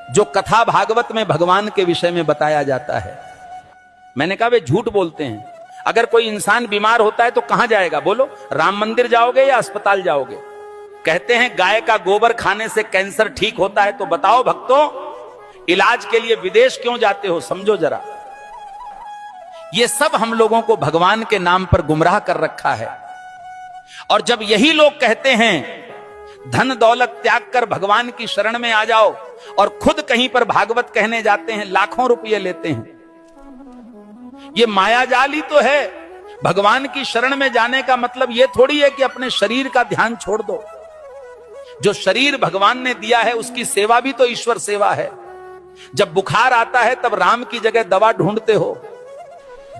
जो कथा भागवत में भगवान के विषय में बताया जाता है। मैंने कहा वे झूठ बोलते हैं। अगर कोई इंसान बीमार होता है तो कहां जाएगा बोलो? राम मंदिर जाओगे या अस्पताल जाओगे? कहते हैं गाय का गोबर खाने से कैंसर ठीक होता है, तो बताओ भक्तों, इलाज के लिए विदेश क्यों जाते हो? समझो जरा। ये सब हम लोगों को भगवान के नाम पर गुमराह कर रखा है। और जब यही लोग कहते हैं धन दौलत त्याग कर भगवान की शरण में आ जाओ, और खुद कहीं पर भागवत कहने जाते हैं, लाखों रुपये लेते हैं। ये मायाजाल ही तो है। भगवान की शरण में जाने का मतलब यह थोड़ी है कि अपने शरीर का ध्यान छोड़ दो। जो शरीर भगवान ने दिया है उसकी सेवा भी तो ईश्वर सेवा है। जब बुखार आता है तब राम की जगह दवा ढूंढते हो।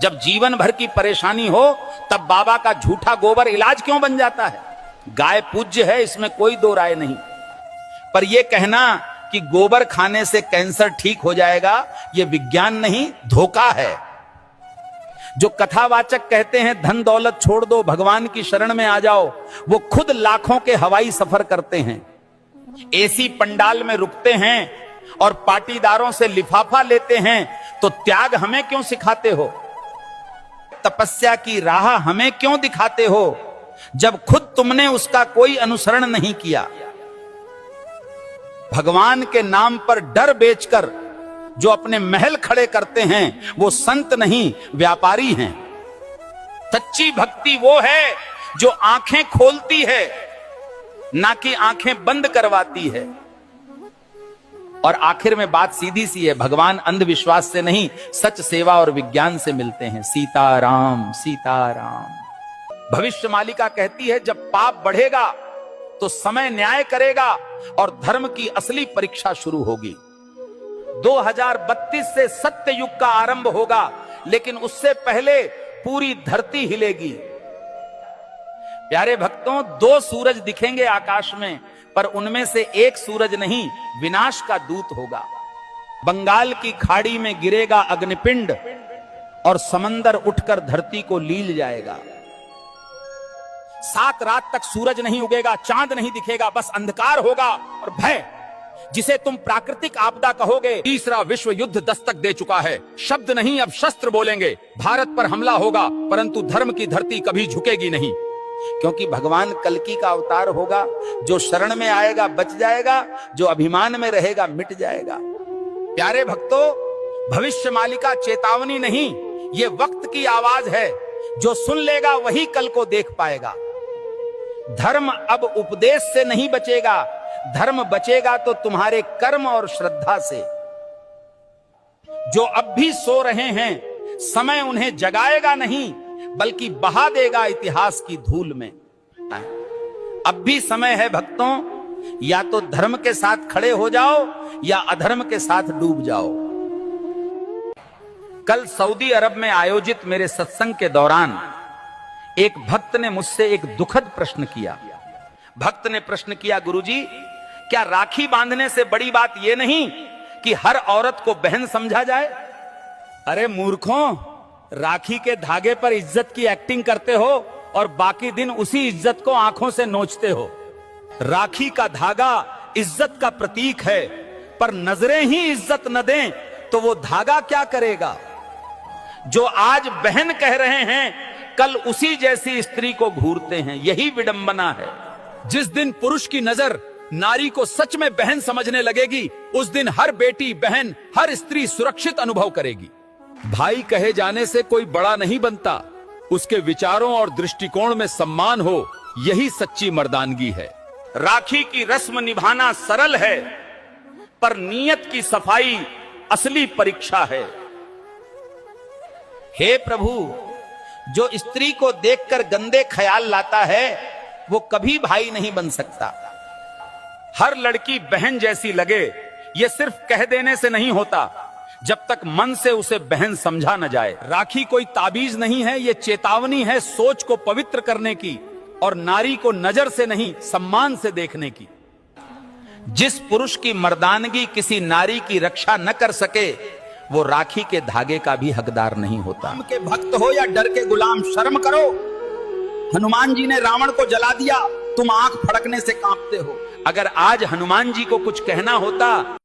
जब जीवन भर की परेशानी हो तब बाबा का झूठा गोबर इलाज क्यों बन जाता है? गाय पूज्य है, इसमें कोई दो राय नहीं, पर यह कहना कि गोबर खाने से कैंसर ठीक हो जाएगा, यह विज्ञान नहीं, धोखा है। जो कथावाचक कहते हैं धन दौलत छोड़ दो, भगवान की शरण में आ जाओ, वो खुद लाखों के हवाई सफर करते हैं, एसी पंडाल में रुकते हैं और पाटीदारों से लिफाफा लेते हैं। तो त्याग हमें क्यों सिखाते हो? तपस्या की राह हमें क्यों दिखाते हो, जब खुद तुमने उसका कोई अनुसरण नहीं किया? भगवान के नाम पर डर बेचकर जो अपने महल खड़े करते हैं वो संत नहीं, व्यापारी हैं। सच्ची भक्ति वो है जो आंखें खोलती है, ना कि आंखें बंद करवाती है। और आखिर में बात सीधी सी है, भगवान अंधविश्वास से नहीं, सच सेवा और विज्ञान से मिलते हैं। सीताराम सीताराम। भविष्य मालिका कहती है जब पाप बढ़ेगा तो समय न्याय करेगा और धर्म की असली परीक्षा शुरू होगी। 2032 से सत्य युग का आरंभ होगा, लेकिन उससे पहले पूरी धरती हिलेगी। प्यारे भक्तों, 2 सूरज दिखेंगे आकाश में, पर उनमें से एक सूरज नहीं, विनाश का दूत होगा। बंगाल की खाड़ी में गिरेगा अग्निपिंड और समंदर उठकर धरती को लील जाएगा। 7 रात तक सूरज नहीं उगेगा, चांद नहीं दिखेगा, बस अंधकार होगा और भय। जिसे तुम प्राकृतिक आपदा कहोगे, तीसरा विश्व युद्ध दस्तक दे चुका है। शब्द नहीं, अब शस्त्र बोलेंगे। भारत पर हमला होगा, परंतु धर्म की धरती कभी झुकेगी नहीं, क्योंकि भगवान कल्कि का अवतार होगा। जो शरण में आएगा बच जाएगा, जो अभिमान में रहेगा मिट जाएगा। प्यारे भक्तों, भविष्य मालिका चेतावनी नहीं, ये वक्त की आवाज है। जो सुन लेगा वही कल को देख पाएगा। धर्म अब उपदेश से नहीं बचेगा, धर्म बचेगा तो तुम्हारे कर्म और श्रद्धा से। जो अब भी सो रहे हैं, समय उन्हें जगाएगा नहीं, बल्कि बहा देगा इतिहास की धूल में। अब भी समय है भक्तों, या तो धर्म के साथ खड़े हो जाओ या अधर्म के साथ डूब जाओ। कल सऊदी अरब में आयोजित मेरे सत्संग के दौरान एक भक्त ने मुझसे एक दुखद प्रश्न किया। भक्त ने प्रश्न किया, गुरुजी, क्या राखी बांधने से बड़ी बात यह नहीं कि हर औरत को बहन समझा जाए? अरे मूर्खों, राखी के धागे पर इज्जत की एक्टिंग करते हो और बाकी दिन उसी इज्जत को आंखों से नोचते हो। राखी का धागा इज्जत का प्रतीक है, पर नजरें ही इज्जत न दें तो वो धागा क्या करेगा? जो आज बहन कह रहे हैं, कल उसी जैसी स्त्री को घूरते हैं। यही विडंबना है। जिस दिन पुरुष की नजर नारी को सच में बहन समझने लगेगी, उस दिन हर बेटी, बहन, हर स्त्री सुरक्षित अनुभव करेगी। भाई कहे जाने से कोई बड़ा नहीं बनता, उसके विचारों और दृष्टिकोण में सम्मान हो, यही सच्ची मर्दानगी है। राखी की रस्म निभाना सरल है, पर नीयत की सफाई असली परीक्षा है। हे प्रभु, जो स्त्री को देखकर गंदे ख्याल लाता है वो कभी भाई नहीं बन सकता। हर लड़की बहन जैसी लगे, ये सिर्फ कह देने से नहीं होता, जब तक मन से उसे बहन समझा न जाए। राखी कोई ताबीज नहीं है, ये चेतावनी है सोच को पवित्र करने की और नारी को नजर से नहीं सम्मान से देखने की। जिस पुरुष की मर्दानगी किसी नारी की रक्षा न कर सके, वो राखी के धागे का भी हकदार नहीं होता। राम के भक्त हो या डर के गुलाम, शर्म करो। हनुमान जी ने रावण को जला दिया, तुम आंख फड़कने से कांपते हो। अगर आज हनुमान जी को कुछ कहना होता